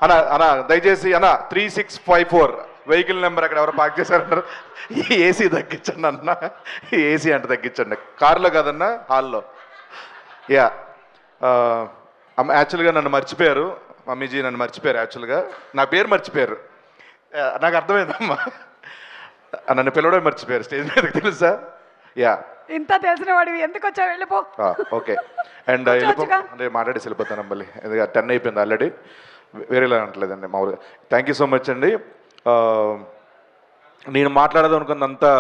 అన్న అన్న దయచేసి అన్న 3654 వెహికల్ నెంబర్ అక్కడ ఎవరు పార్క్ చేశారంటారు. ఏసీ తగ్గించండి అన్న, ఏసీ అంటే తగ్గించండి. కారులో కాదన్నా, హాల్లో. యా, యాక్చువల్గా నన్ను మర్చిపోయారు, మమ్మీజీ నన్ను మర్చిపోయారు. యాక్చువల్గా నా పేరు మర్చిపోయారు. నాకు అర్థమైందమ్మా, నన్ను పిలవడం మర్చిపోయారు స్టేజ్ మీదకి, తెలుసా? యా, ఇంత తెలిసిన వాడివి ఎందుకు వచ్చావు, వెళ్ళిపో. ఓకే, అండ్ వెళ్ళిపో అంటే మాట్లాడేసి వెళ్ళిపోతాను మళ్ళీ, ఎందుకంటే 10 అయిపోయింది ఆల్రెడీ, వేరేలా అంటలేదండి మామూలుగా. థ్యాంక్ యూ సో మచ్ అండి. నేను మాట్లాడదాం అనుకున్నంతా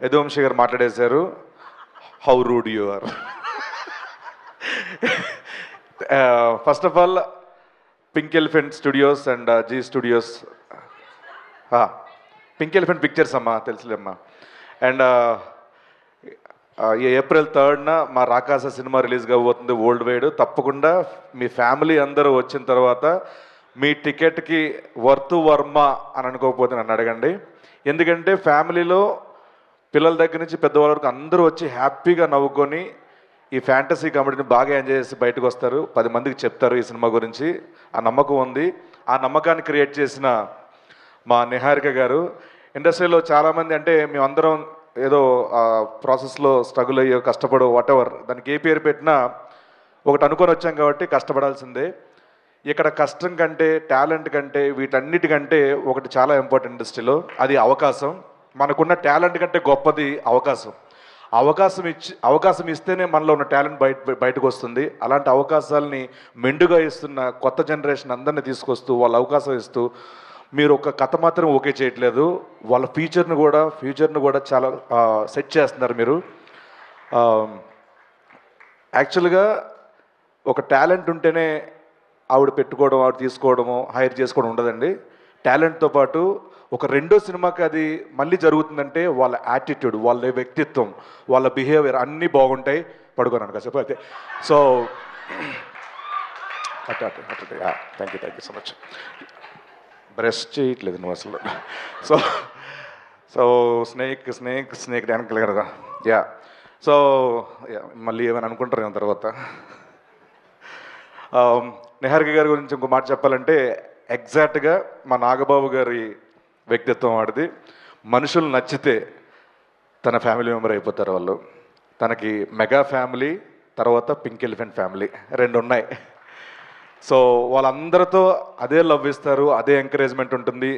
యదువంశీ గారు మాట్లాడేశారు. How rude you are. First of all Pink Elephant Studios and Zee Studios, Pink Elephant Pictures అమ్మా, తెలుసులేమ్మా. అండ్ ఏప్రిల్ 3rd మా రాకాస సినిమా రిలీజ్ కాబోతుంది వరల్డ్ వైడ్. తప్పకుండా మీ ఫ్యామిలీ అందరూ వచ్చిన తర్వాత మీ టికెట్కి వర్త్ వర్మ అని అనుకోకపోతే నన్ను అడగండి. ఎందుకంటే ఫ్యామిలీలో పిల్లల దగ్గర నుంచి పెద్దవాళ్ళ వరకు అందరూ వచ్చి హ్యాపీగా నవ్వుకొని ఈ ఫ్యాంటసీ కామెడీని బాగా ఎంజాయ్ చేసి బయటకు వస్తారు, 10 మందికి చెప్తారు ఈ సినిమా గురించి. ఆ నమ్మకం ఉంది. ఆ నమ్మకాన్ని క్రియేట్ చేసిన మా నిహారిక గారు. ఇండస్ట్రీలో చాలామంది, అంటే మేమందరం ఏదో ప్రాసెస్లో స్ట్రగుల్ అయ్యో కష్టపడో వాటెవర్, దానికి ఏ పేరు పెట్టినా ఒకటి అనుకొని వచ్చాం కాబట్టి కష్టపడాల్సిందే. ఇక్కడ కష్టం కంటే, టాలెంట్ కంటే, వీటన్నిటికంటే ఒకటి చాలా ఇంపార్టెంట్ ఇండస్ట్రీలో, అది అవకాశం. మనకున్న టాలెంట్ కంటే గొప్పది అవకాశం. అవకాశం ఇస్తేనే మనలో ఉన్న టాలెంట్ బయటకు వస్తుంది. అలాంటి అవకాశాలని మెండుగా ఇస్తున్న కొత్త జనరేషన్ అందరినీ తీసుకొస్తూ వాళ్ళ అవకాశం ఇస్తూ, మీరు ఒక కథ మాత్రం ఓకే చేయట్లేదు, వాళ్ళ ఫ్యూచర్ను కూడా చాలా సెట్ చేస్తున్నారు మీరు. యాక్చువల్గా ఒక టాలెంట్ ఉంటేనే ఆవిడ పెట్టుకోవడం, ఆవిడ తీసుకోవడము, హైర్ చేసుకోవడం ఉండదండి. టాలెంట్తో పాటు ఒక రెండో సినిమాకి అది మళ్ళీ జరుగుతుందంటే వాళ్ళ యాటిట్యూడ్, వాళ్ళ వ్యక్తిత్వం, వాళ్ళ బిహేవియర్ అన్నీ బాగుంటాయి. పడుకోనాను కాసేపు అయితే. So thank you so much. Breast చేయట్లేదు నువ్వు అసలు. సో స్నేక్ వెనకాల కదా. యా, సో మళ్ళీ ఏమైనా అనుకుంటారు తర్వాత. నిహారిక గారి గురించి ఇంకో మాట చెప్పాలంటే, ఎగ్జాక్ట్గా మా నాగబాబు గారి వ్యక్తిత్వం వాడిది. మనుషులు నచ్చితే తన ఫ్యామిలీ మెంబర్ అయిపోతారు వాళ్ళు. తనకి మెగా ఫ్యామిలీ, తర్వాత పింక్ ఎలిఫెంట్ ఫ్యామిలీ 2 ఉన్నాయి. సో వాళ్ళందరితో అదే లవ్ ఇస్తారు, అదే ఎంకరేజ్మెంట్ ఉంటుంది.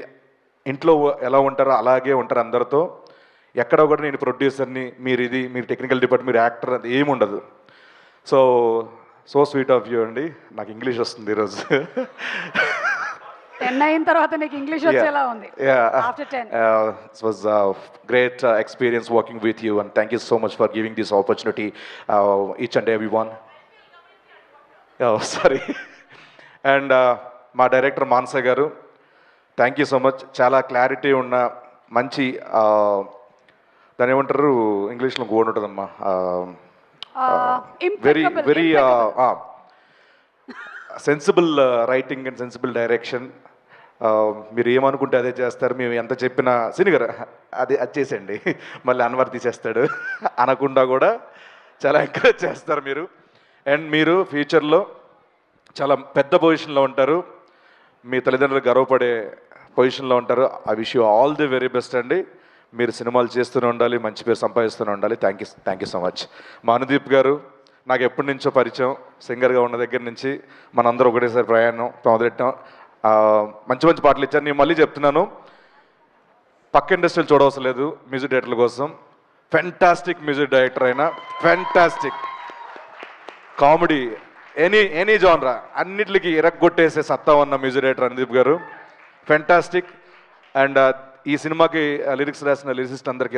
ఇంట్లో ఎలా ఉంటారో అలాగే ఉంటారు అందరితో. ఎక్కడ కూడా నేను ప్రొడ్యూసర్ని, మీరు టెక్నికల్ డిపార్ట్మెంట్, మీరు యాక్టర్, అది ఏమి ఉండదు. సో స్వీట్ ఆఫ్ యూ అండి. నాకు ఇంగ్లీష్ వస్తుంది ఈరోజు. 10 అయిన తర్వాత నీకు ఇంగ్లీష్ వచ్చేలా ఉంది. After 10. It was a great experience working with you, and thank you so much for giving this opportunity, each and everyone. Sorry. And మా డైరెక్టర్ మానస గారు, థ్యాంక్ యూ సో మచ్. చాలా క్లారిటీ ఉన్న మంచి, దాని ఏమంటారు ఇంగ్లీష్లో గోడ్ ఉంటుందమ్మా, very sensible writing and sensible direction. మీరు ఏమనుకుంటే అదే చేస్తారు. మేము ఎంత చెప్పినా సినిగర్ అది చేసేయండి, మళ్ళీ అన్వర్ తీసేస్తాడు అనకుండా కూడా చాలా ఎంకరేజ్ చేస్తారు మీరు. అండ్ మీరు ఫ్యూచర్లో చాలా పెద్ద పొజిషన్లో ఉంటారు, మీ తల్లిదండ్రులు గర్వపడే పొజిషన్లో ఉంటారు. I wish you all the very best అండి. మీరు సినిమాలు చేస్తూనే ఉండాలి, మంచి పేరు సంపాదిస్తూనే ఉండాలి. Thank you so much. మా అనుదీప్ గారు నాకు ఎప్పటి నుంచో పరిచయం, సింగర్గా ఉన్న దగ్గర నుంచి మనందరూ ఒకటేసారి ప్రయాణం మొదలెట్టాం. మంచి మంచి పాటలు ఇచ్చారు. నేను మళ్ళీ చెప్తున్నాను, పక్క ఇండస్ట్రీలు చూడవలసిన లేదు మ్యూజిక్ డైరెక్టర్ల కోసం. ఫెంటాస్టిక్ మ్యూజిక్ డైరెక్టర్ అయినా, ఫెంటాస్టిక్ కామెడీ, ఎనీ జానరా అన్నిటికి ఇరగ్గొట్టేసే సత్తా ఉన్న మ్యూజిక్ డైరెక్టర్ అనుదీప్ గారు, ఫెంటాస్టిక్. అండ్ ఈ సినిమాకి లిరిక్స్ రాసిన లిరిసిస్ట్ అందరికీ,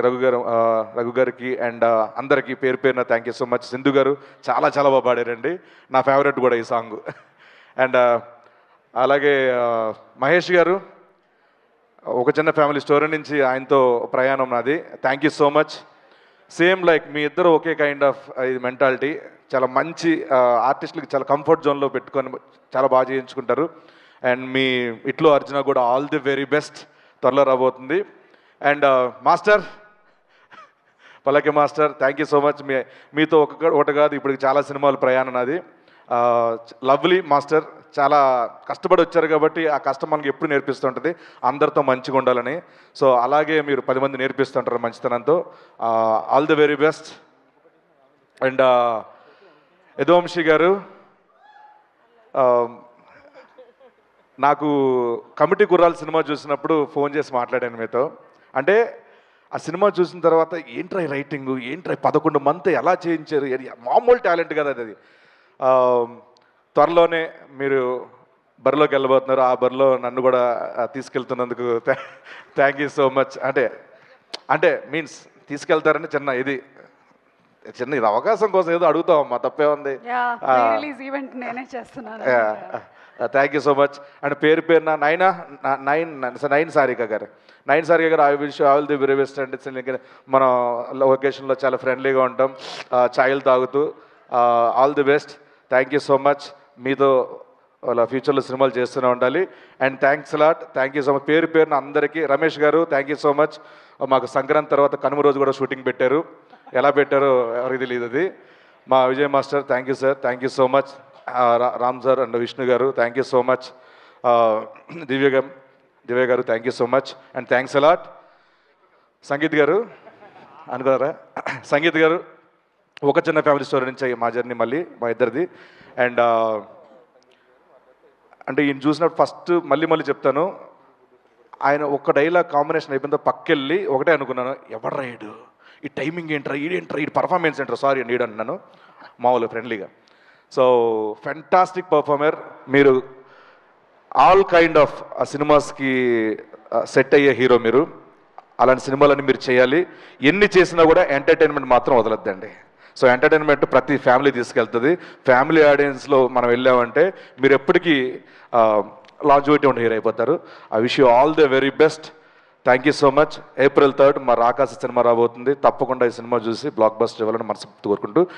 రఘు గారికి అండ్ అందరికీ పేరు పేరున thank you so much. Sindhu గారు చాలా బాగా పాడారండి, నా ఫేవరెట్ కూడా ఈ సాంగ్. అండ్ అలాగే మహేష్ గారు, ఒక చిన్న ఫ్యామిలీ స్టోరీ నుంచి ఆయనతో ప్రయాణం నాది. Thank you so much. Same like మీ ఇద్దరు ఒకే కైండ్ ఆఫ్ ఇది మెంటాలిటీ. చాలా మంచి ఆర్టిస్టులకి చాలా కంఫర్ట్ జోన్లో పెట్టుకొని చాలా బాగా చేయించుకుంటారు. అండ్ మీ ఇట్లో అర్జున కూడా ఆల్ ది వెరీ బెస్ట్, త్వరలో రాబోతుంది. అండ్ మాస్టర్ పల్లకి master, thank you so much. మీతో ఒకటి కాదు, ఇప్పటికి చాలా సినిమాలు ప్రయాణం నాది. లవ్లీ మాస్టర్, చాలా కష్టపడి వచ్చారు కాబట్టి ఆ కష్టం మనకి ఎప్పుడు నేర్పిస్తుంటుంది అందరితో మంచిగా ఉండాలని. సో అలాగే మీరు 10 మంది నేర్పిస్తుంటారు మంచితనంతో. All the very best. And Yaduvamshi గారు, నాకు కమిటీ గుర్రాల సినిమా చూసినప్పుడు ఫోన్ చేసి మాట్లాడాను మీతో. అంటే ఆ సినిమా చూసిన తర్వాత ఏంట్రా రైటింగ్, ఏంట్రా 11 మంత్ ఎలా చేయించారు, మామూలు టాలెంట్ కదా అది. త్వరలోనే మీరు బరిలోకి వెళ్ళబోతున్నారు. ఆ బరిలో నన్ను కూడా తీసుకెళ్తున్నందుకు థ్యాంక్ యూ సో మచ్. అంటే మీన్స్ తీసుకెళ్తారని ఇది అవకాశం కోసం ఏదో అడుగుతామమ్మా, తప్పే ఉంది. రిలీజ్ ఈవెంట్ నేనే చేస్తున్నాను. Thank you so much. And పేరున నైన్ సారిక గారు, I wish all the very best. And మనం లొకేషన్లో చాలా ఫ్రెండ్లీగా ఉంటాం, ఛాయలు తాగుతూ. All the best. Thank you so much. మీతో ఫ్యూచర్లో సినిమాలు చేస్తూనే ఉండాలి. And thanks lot. Thank you so much. పేరున అందరికీ. రమేష్ గారు థ్యాంక్ యూ సో మచ్. మాకు సంక్రాంతి తర్వాత కనుమ రోజు కూడా షూటింగ్ పెట్టారు. ఎలా పెట్టారో ఎవరికి తెలియదు అది. మా Vijay master thank you sir, thank you so much. Ram sir and Vishnu గారు థ్యాంక్ యూ సో మచ్. దివ్య గారు thank you so much. And thanks a lot. Sangeet గారు అనుకున్నారా, సంగీత్ గారు ఒక చిన్న ఫ్యామిలీ స్టోరీ నుంచి మా జర్నీ మళ్ళీ మా ఇద్దరిది. అండ్ అంటే ఈయన చూసినప్పుడు ఫస్ట్ మళ్ళీ చెప్తాను, ఆయన ఒక్క డైలాగ్ కాంబినేషన్ అయిపోయిందో పక్కెళ్ళి ఒకటే అనుకున్నాను, ఎవరు రాయడు ఈ టైమింగ్ ఏంట్రా, ఈ పర్ఫార్మెన్స్ ఏంట్రా, సారీ అండి ఈడు అన్నాను మామూలు ఫ్రెండ్లీగా. So fantastic performer. మీరు ఆల్ కైండ్ ఆఫ్ సినిమాస్కి సెట్ అయ్యే హీరో మీరు. అలాంటి సినిమాలన్నీ మీరు చేయాలి. ఎన్ని చేసినా కూడా ఎంటర్టైన్మెంట్ మాత్రం వదలొద్దండి. సో ఎంటర్టైన్మెంట్ ప్రతి ఫ్యామిలీ తీసుకెళ్తుంది. ఫ్యామిలీ ఆడియన్స్లో మనం వెళ్ళామంటే మీరు ఎప్పటికీ లాంజివిటీ ఉన్న హీరో అయిపోతారు. I wish you all the very best. Thank you so much. April 3rd మా రాకాసి సినిమా రాబోతుంది. తప్పకుండా ఈ సినిమా చూసి బ్లాక్ బస్టర్ ఇవ్వాలని మనస్ఫూర్తి కోరుకుంటూ